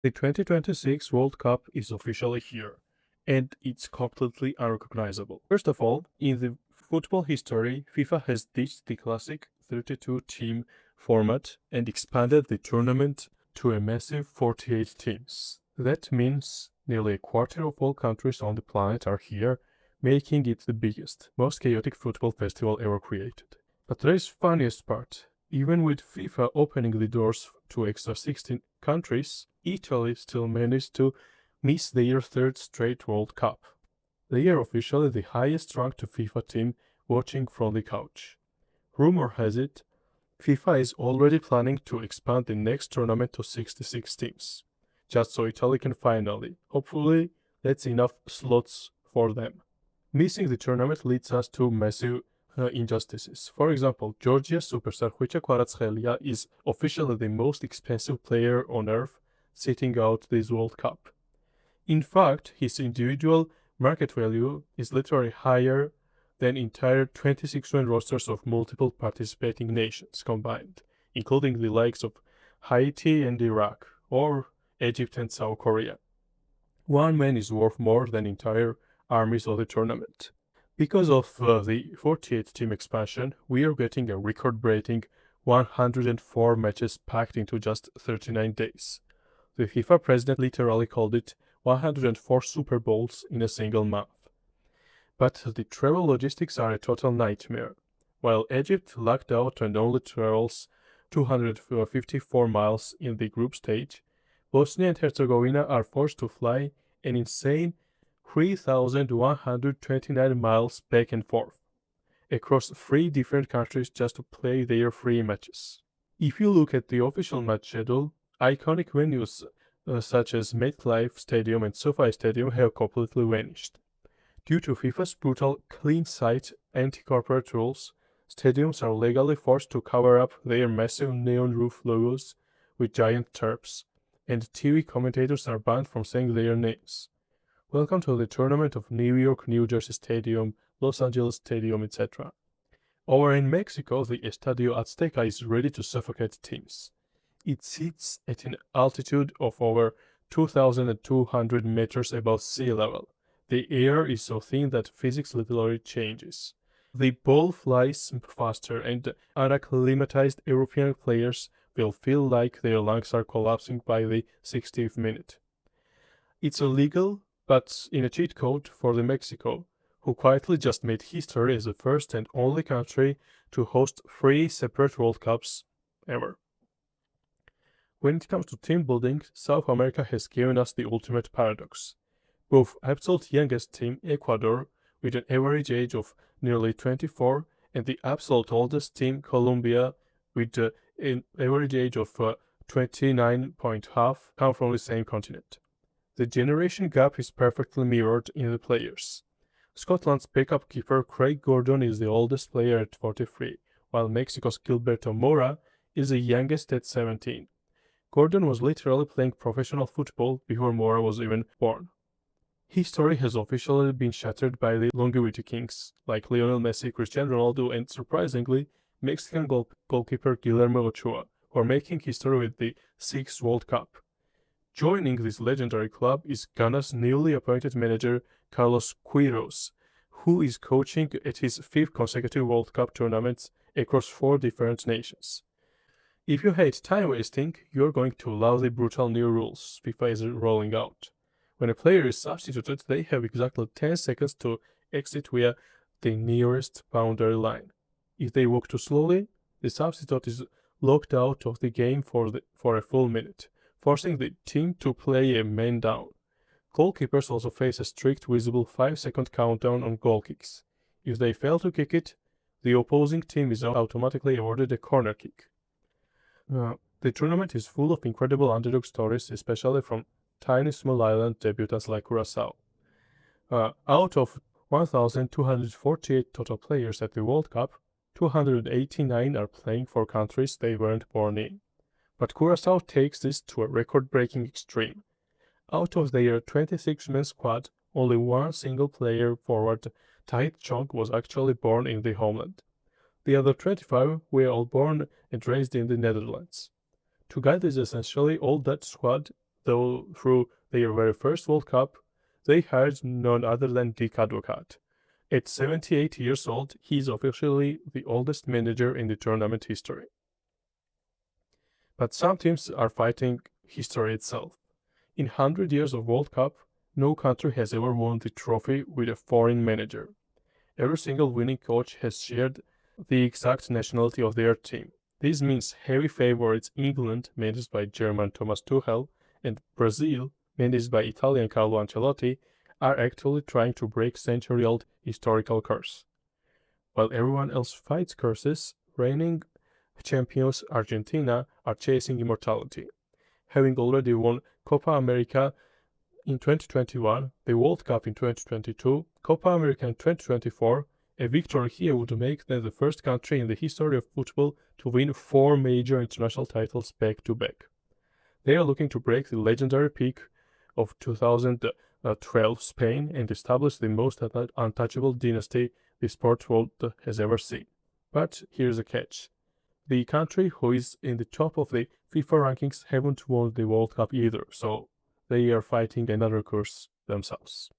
The 2026 World Cup is officially here, and it's completely unrecognizable. First of all, in the football history, FIFA has ditched the classic 32-team format and expanded the tournament to a massive 48 teams. That means nearly a quarter of all countries on the planet are here, making it the biggest, most chaotic football festival ever created. But there is funniest part. Even with FIFA opening the doors to extra 16 countries, Italy still managed to miss their third straight World Cup. They are officially the highest ranked FIFA team watching from the couch. Rumor has it, FIFA is already planning to expand the next tournament to 66 teams, just so Italy can finally, hopefully, that's enough slots for them. Missing the tournament leads us to massive injustices. For example, Georgia's superstar Kvaratskhelia is officially the most expensive player on earth, sitting out this World Cup. In fact, his individual market value is literally higher than entire 26-man rosters of multiple participating nations combined, including the likes of Haiti and Iraq, or Egypt and South Korea. One man is worth more than entire armies of the tournament. Because of the 48-team expansion, we are getting a record-breaking 104 matches packed into just 39 days. The FIFA president literally called it 104 Super Bowls in a single month. But the travel logistics are a total nightmare. While Egypt lucked out and only travels 254 miles in the group stage, Bosnia and Herzegovina are forced to fly an insane 3,129 miles back and forth across 3 different countries just to play their 3 matches. If you look at the official match schedule, iconic venues such as MetLife Stadium and SoFi Stadium have completely vanished. Due to FIFA's brutal clean site anti-corporate rules, stadiums are legally forced to cover up their massive neon roof logos with giant tarps, and TV commentators are banned from saying their names. Welcome to the tournament of New York, New Jersey Stadium, Los Angeles Stadium, etc. Over in Mexico, the Estadio Azteca is ready to suffocate teams. It sits at an altitude of over 2,200 meters above sea level. The air is so thin that physics literally changes. The ball flies faster, and unacclimatized European players will feel like their lungs are collapsing by the 60th minute. It's illegal, but in a cheat code for the Mexico, who quietly just made history as the first and only country to host 3 separate World Cups ever. When it comes to team building, South America has given us the ultimate paradox. Both absolute youngest team, Ecuador, with an average age of nearly 24, and the absolute oldest team, Colombia, with an average age of 29.5, come from the same continent. The generation gap is perfectly mirrored in the players. Scotland's backup keeper Craig Gordon is the oldest player at 43, while Mexico's Gilberto Mora is the youngest at 17. Gordon was literally playing professional football before Mora was even born. History has officially been shattered by the longevity kings like Lionel Messi, Cristiano Ronaldo, and surprisingly, Mexican goalkeeper Guillermo Ochoa, who are making history with the 6th World Cup. Joining this legendary club is Ghana's newly appointed manager Carlos Queiroz, who is coaching at his 5th consecutive World Cup tournaments across 4 different nations. If you hate time wasting, you're going to love the brutal new rules FIFA is rolling out. When a player is substituted, they have exactly 10 seconds to exit via the nearest boundary line. If they walk too slowly, the substitute is locked out of the game for a full minute, forcing the team to play a man down. Goalkeepers also face a strict visible 5-second countdown on goal kicks. If they fail to kick it, the opposing team is automatically awarded a corner kick. The tournament is full of incredible underdog stories, especially from tiny small island debutants like Curaçao. Out of 1,248 total players at the World Cup, 289 are playing for countries they weren't born in. But Curaçao takes this to a record-breaking extreme. Out of their 26-man squad, only one single player forward, Tahith Chong, was actually born in the homeland. The other 25 were all born and raised in the Netherlands. To guide this essentially all Dutch squad though through their very first World Cup, they hired none other than Dick Advocaat. At 78 years old, he is officially the oldest manager in the tournament history. But some teams are fighting history itself. In 100 years of World Cup, no country has ever won the trophy with a foreign manager. Every single winning coach has shared the exact nationality of their team. This means heavy favorites England, managed by German Thomas Tuchel, and Brazil, managed by Italian Carlo Ancelotti, are actually trying to break century-old historical curse. While everyone else fights curses, reigning champions Argentina are chasing immortality. Having already won Copa America in 2021, the World Cup in 2022, Copa America in 2024, a victory here would make them the first country in the history of football to win 4 major international titles back-to-back. They are looking to break the legendary peak of 2012 Spain and establish the most untouchable dynasty the sport world has ever seen. But here's a catch. The country who is in the top of the FIFA rankings haven't won the World Cup either, so they are fighting another curse themselves.